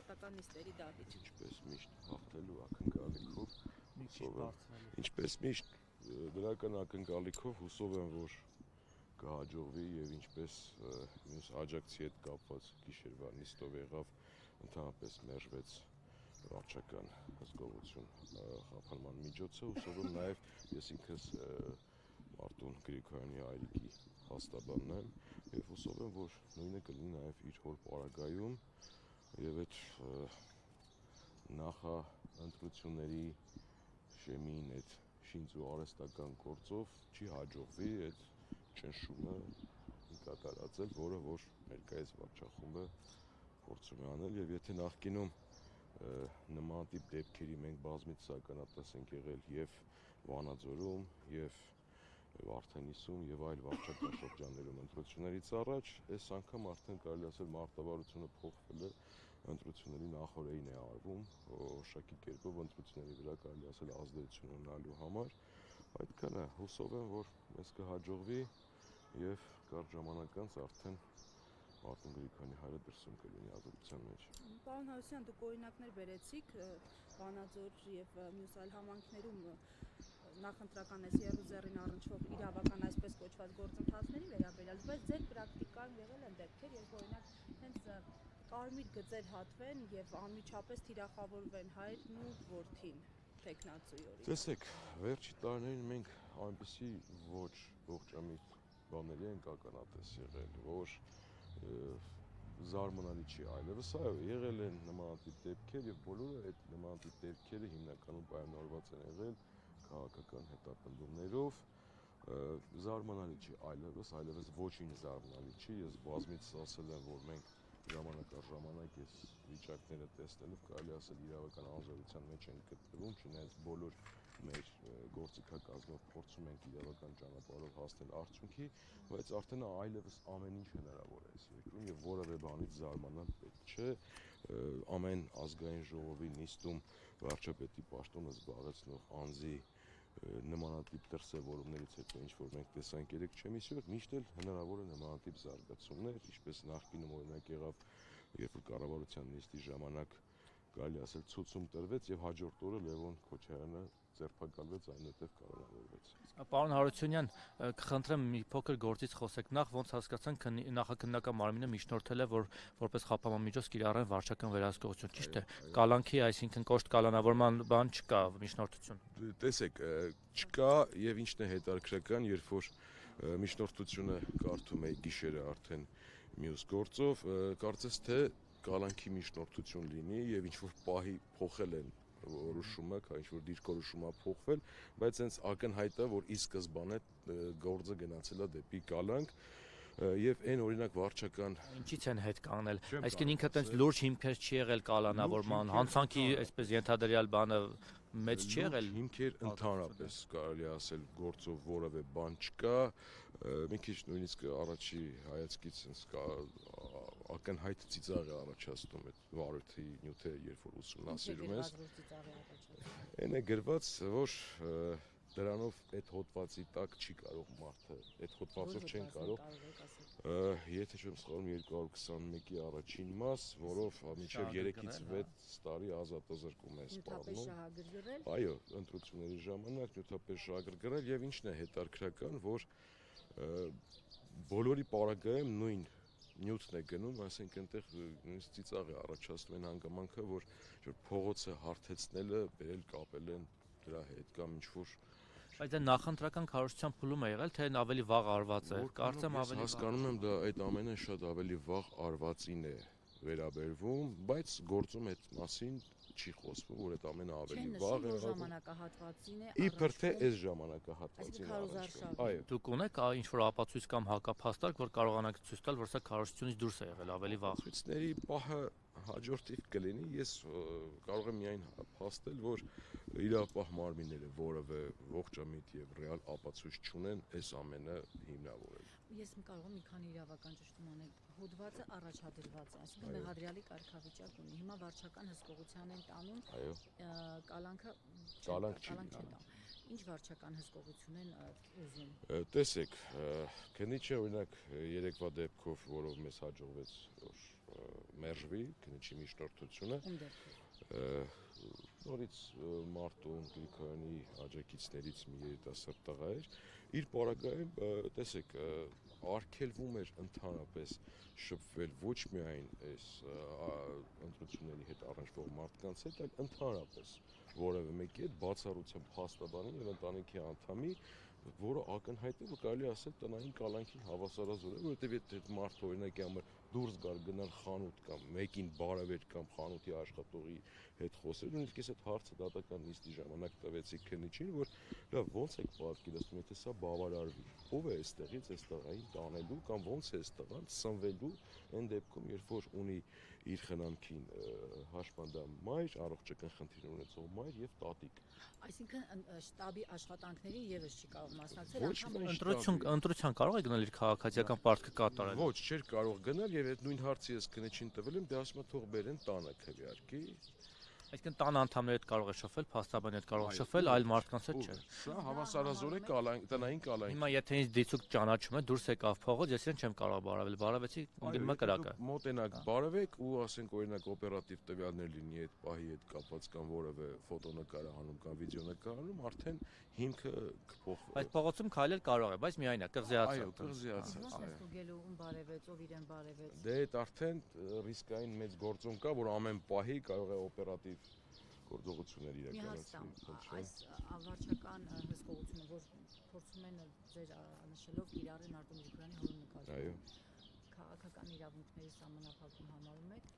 մարտական նիստերի դահլիճ։ Ինչպես միշտ հաղթելու ակնկալիքով, ինչպես միշտ դրական ակնկալիքով հուսով եմ, որ կհաջողվի եւ ինչպես մյուս աջակցի հետ կապված գիշերվա նիստով եղավ, ընդհանրապես մերժվեց վարչական հսկողություն խափանման միջոցը, հուսով եմ նաեւ ես ինքս Մարտուն Գրիգորյանի հայրիկի հաստաբանն եմ եւ հուսով եմ, որ նույնը կլինի նաեւ իր հոր պարագայում եւ այդ նախաընտրությունների շեմին այդ շինծու արհեստական գործով չի հաջողվի այդ ճնշումը կատարածել, որը որ ներկայիս վարչախումբը փորձում է անել եւ եթե նախկինում նմանատիպ դեպքերի մենք բազմիցս ականատես ենք եղել եւ Վանաձորում եւ Վարդենիսում եւ այլ վարչական շրջաններում ընտրություններից առաջ, այս անգամ արդեն կարելի ասել մարտավարությունը փոխվել է, ընտրությունների նախօրեին է արվում, որոշակի կերպով ընտրությունների վրա կարելի ասել ազդեցություն ունենալու համար, այդքանը հուսով եմ, որ մեզ կհաջողվի եւ կարճ ժամանակ անց արդեն Մարտուն Գրիգորյանի հայրը դրսում կլինի ազատության մեջ։ Պարոն Հարությունյան, դուք օրինակներ բերեցիք Վանաձոր եւ մյուս այլ համայնքներում նախընտրական այս եռուզեռին առնչվող իրավական այսպես կոչված գործընթացների վերաբերյալ, բայց ձեր պրակտիկայում եղել են դեպքեր, երբ օրինակ հենց կարմիր գծեր հատվեն եւ անմիջապես թիրախավորվեն հայրն ու որդին տեխնացուի։ Տեսեք, վերջի տարիներին մենք այնպիսի ողջամիտ բաների ենք ականատես եղել, որ զարմանալի չի այլևս, այո, եղել են նմանատիպ դեպքեր եւ բոլորը այդ նմանատիպ դեպքերը հիմնականում պայմանավորված են եղել քաղաքական հետապնդումներով, զարմանալի չի այլևս ոչինչ զարմանալի չի, ես բազմիցս ասել եմ, որ մենք ժամանակ առ ժամանակ այս վիճակները տեսնելով կարելի ասել իրավական անզորության մեջ են գտնվում, չնայած բոլոր մեր գործիքակազմով փորձում ենք իրավական ճանապարհով հասնել արդյունքի, բայց արդեն այլևս ամեն ինչ հնարավոր է այս երկրում եւ որևէ բանից զարմանալ պետք չէ, ամեն ազգային ժողովի նիստում վարչապետի պաշտոնը զբաղեցնող անձի նմանատիպ դրսևորումներից հետո ինչ որ մենք տեսանք 3/4, միշտ էլ հնարավոր է նմանատիպ զարգացումներ, ինչպես նախկինում օրինակ եղավ, երբ որ կառավարության նիստի ժամանակ կարելի ասել ցուցում տրվեց եւ հաջորդ օրը Լևոն Քոչարյանը ձերբակալվեց, այնուհետև կառավարվեց։ Պարոն Հարությունյան, կխնդրեմ մի փոքր գործից խոսեք, նախ ոնց հասկացանք նախաքննական մարմինը միջնորդել է, որ որպես խափանման միջոց կիրառեն վարչական վերահսկողություն, ճիշտ է։ Կալանքի, այսինքն կոշտ կալանավորման բան չկա, միջնորդություն։ Տեսեք, չկա եւ ինչն է հետաքրքրական, երբ որ միջնորդությունը կարդում էի գիշերը արդեն մյուս գործով, կարծես թե կալանքի միջնորդություն լինի եւ ինչ որ պահի փոխել են որոշումը, ինչ որ դիրքորոշումը փոխվել, բայց հենց ակնհայտ է, որ ի սկզբանե գործը գնացել է դեպի կալանք եւ այն օրինակ վարչական ինչից են հետ կանգնել, այսինքն ինքը տենց լուրջ հիմքեր չի եղել կալանավորման, հանցանքի այսպես ենթադրյալ բանը մեծ չի եղել, հիմքեր ընդհանրապես կարելի ասել գործով որևէ բան չկա, մի քիչ նույնիսկ առաջի հայացքից ակնհայտ ծիծաղ է առաջացնում այդ վարույթի նյութերը, երբ որ ուսումնասիրում ես, այն է գրված, որ դրանով այդ հոդվածի տակ չի կարող մարդը, այդ հոդվածով չեն կարող, եթե չեմ սխալվում 221-ի առաջին մաս, որով մինչև 3-ից 6 տարի ազատազրկում է սպառնում։ Այո, ընտրությունների ժամանակ նյութապես շահագրգռել եւ ինչն է հետաքրքրական, որ բոլորի պարագայում նույն նյութն է գնում, այսինքն այնտեղ նույնիսկ ծիծաղ է առաջացնում այն հանգամանքը, որ փողոցը հարթեցնելը բերել կապել են դրա հետ կամ ինչ որ Բայց դա նախընտրական քարոզչության փուլում է եղել, թե ավելի վաղ արված է։ Կարծեմ ավելի հասկանում եմ, դա այդ ամենը շատ ավելի վաղ արվածին է վերաբերվում, բայց գործում այդ մասին չի խոսվում, որ այդ ամենը ավելի վաղ է ժամանակահատվածին է իբր թե այս ժամանակահատվածին Այո։ Դուք ունեք ինչ-որ ապացույց կամ հակափաստարկ, որ կարողանաք ցույց տալ, որ սա քարոզչությունից դուրս է եղել ավելի վաղ։ Ցույցների պահը հաջորդիվ կլինի, ես կարող եմ միայն փաստել, որ իրավապահ մարմինները որևէ ողջամիտ եւ ռեալ ապացույց չունեն այս ամենը հիմնավորել։ Ես կարող եմ մի քանի իրավական ճշտում անել։ Հոդվածը առաջադրված է, այսինքն մեղադրյալի կարգավիճակ ունի։ Հիմա վարչական հսկողության են տանում, կալանքը չեն տա։ Ինչ վարչական հսկողություն են ուզում։ Տեսեք, քննիչը օրինակ երեկվա դեպքով, որով մեզ հաջողվեց մերժվի քննիչի միջնորդությունը։ Նորից Մարտուն Գրիգորյանի աջակիցներից մի երիտասարդ տղա էր, իր պարագայում տեսեք արգելվում էր ընդհանրապես շփվել ոչ միայն այս ընտրությունների հետ առնչվող մարդկանց հետ, այլ ընդհանրապես որևէ մեկի հետ բացառությամբ փաստաբանի եւ ընտանիքի անդամի, որը ակնհայտ է, որ կարելի ասել տնային կալանքին հավասարազոր է, որովհետեւ այդ մարդը օրինակի համար դուրս գար գնալ խանութ կամ մեկին բարևեր կամ խանութի աշխատողի հետ խոսել, նույնիսկ ես այդ հարցը դատական նիստի ժամանակ տվեցի քննիչին, որ լավ ոնց եք պատկերացնում, եթե սա բավարարվի, ով է այստեղից այս տղային տանելու կամ ոնց է այս տղան սնվելու այն դեպքում, երբ որ ունի իր խնամքին հաշմանդամ մայր, առողջական խնդիր ունեցող մայր եւ տատիկ։ Այսինքն շտաբի աշխատանքների եւս չի կարող մասնակցել, ընտրության կարող է գնել իր քաղաքացիական պարտքը կատարել։ Ոչ, չէր կարող գնալ եւ այդ նույն հարցը ես քննիչին տվել եմ, դե ասում է թող բերեն տանը քվեարկի։ Այսինքն տան անդամների հետ կարող է շփվել, փաստաբանի հետ կարող է շփվել, այլ մարդկանց հետ չէ։ Սա հավասարազոր է տնային կալանքի։ Հիմա եթե ինձ դիցուկ ճանաչում է, դուրս եկավ փողոց, ես իրեն չեմ կարող բարևել, բարևեցի դիմա կրակը։ Մոտենակ բարևեք ու ասենք օրինակ օպերատիվ տվյալներ լինի այդ պահի հետ կապված կամ որևէ ֆոտոնկարահանում կամ վիդեոնկարահանում, արդեն հիմքը կփոխվի։ Այդ փողոցում քայլել կարող է, բայց միայն է կղզիացած։ Այո, կղզիացած։ Ոնց է գելուղում բարևեց, ով իրեն բարևեց։ Դե այդ արդեն ռիսկային մեծ գործոն կա, որ ամեն պահի կարող է օպերատիվ գործողություններ իրականացնել։ Այս ավարչական հսկողությունը, որ փորձում են ձեր նշելով կիրառեն Արտем Գրիգորյանի հորը նկատմամբ։ Այո։ Քաղաքական իրավունքների սահմանափակում համարում եք։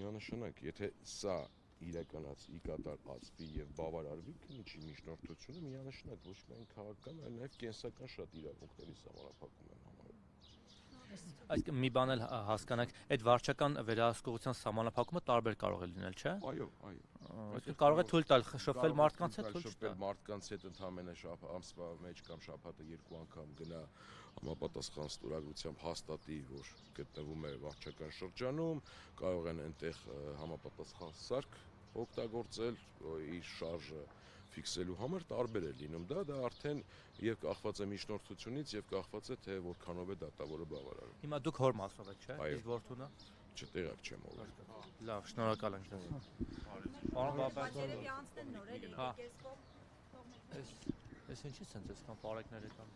Միանշանակ, եթե սա իրականացվի, կատարածվի եւ բավարարվի քննիչի միջնորդությունը, միանշանակ ոչ միայն քաղաքական, այլ նաեւ կենսական շատ իրավունքների սահմանափակում են համարում։ Այսինքն մի բան էլ հասկանանք, այդ վարչական վերահսկողության սահմանափակումը տարբեր կարող է լինել, չէ՞։ Այո։ Այսինքն կարող է թույլ տալ շփվել մարդկանց հետ, թույլ շփվել մարդկանց հետ ընդհանրապես ամսվա մեջ կամ շաբաթը 2 անգամ գնա համապատասխան ստորագրությամբ հաստատի, որ գտնվում է վարչական շրջանում, կարող են այնտեղ համապատասխան սարք օգտագործել իր շարժը ֆիքսելու համար, տարբեր է լինում դա արդեն եւ կախված է միջնորդությունից եւ կախված է թե որքանով է դատավորը բավարարում։ Հիմա դուք հոր մասով եք, չէ՞։ Այո։ Իսկ որդունը։ Չտեղակ չեմ ով։ Լավ, շնորհակալ ենք։ Պարոն Բաբյան, Երևի անցնեն նոր էլի, եկես կողմ։ Այս ինչի՞ սենց էսքան պարեկներ եկան։